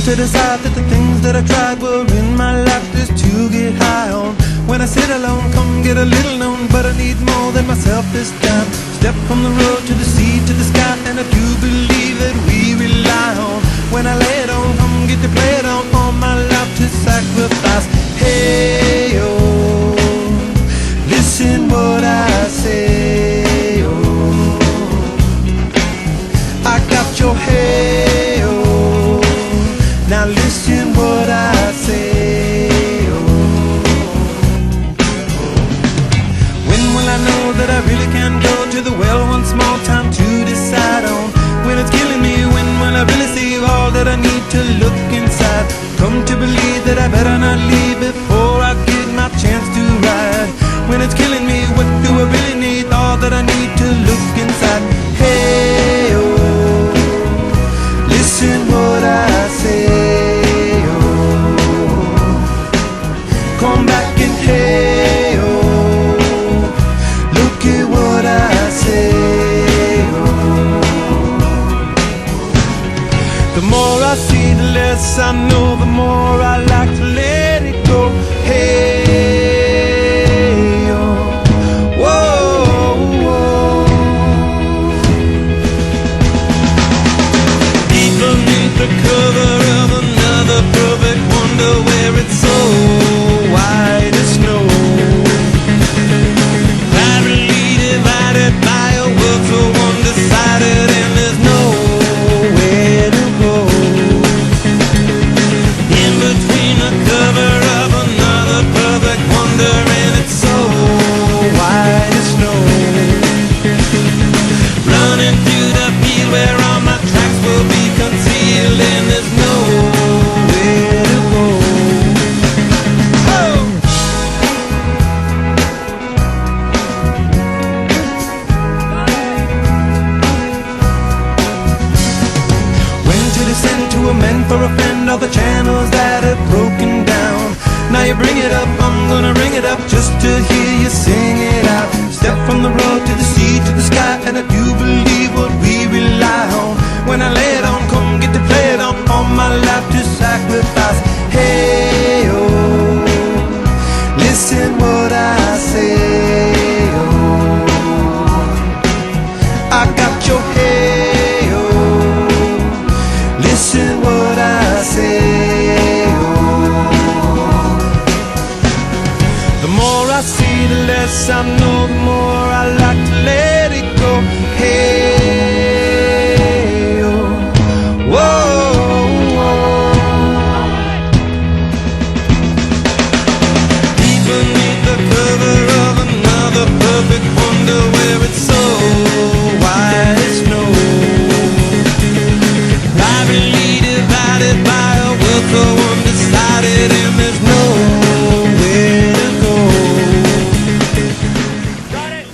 to decide that the things that I tried were in my life just to get high on. When I sit alone, come get a little known, but I need more than myself this time. Step from the road to the sea to the sky, and I do believe that we rely on. When I lay it on, come get to play it on, all my life to sacrifice. Hey, oh, listen what I say, oh, I got your hey, oh, now listen what I say, oh. When will I know that I really can go to the well one small time to decide on? When it's killing me, when will I really see all that I need to look inside? Come to believe that I better not leave before I get my chance to ride. When it's killing me, what do I really need? All that I need to look inside. Hey, oh, listen what I say, oh, come back and hey, oh, look at what I say, oh. The more I see, the less I know, the more I like to let it go. Hey, oh, whoa, whoa. Deep beneath the cover of another perfect wonder, where it's so white as snow, privately divided by a world so one-decided, and there's nowhere to go. In between the cover of another perfect wonder, and it's so white as snow, running through the field where all my tracks will be concealed, and there's nowhere to go. Oh! When to descend, to amend, for a friend, all the channels that have broken down. Now you bring it up, I'm gonna ring it up just to hear you sing it out. Step from the road to the sea to the sky, and I do believe what we rely on. When I lay it on, come get to play it on, all my life to sacrifice. Hey, oh, listen what I say, oh, I got your hey, oh, listen what I say, oh. The more I see, the less I know, the more I like to let it go. Hey,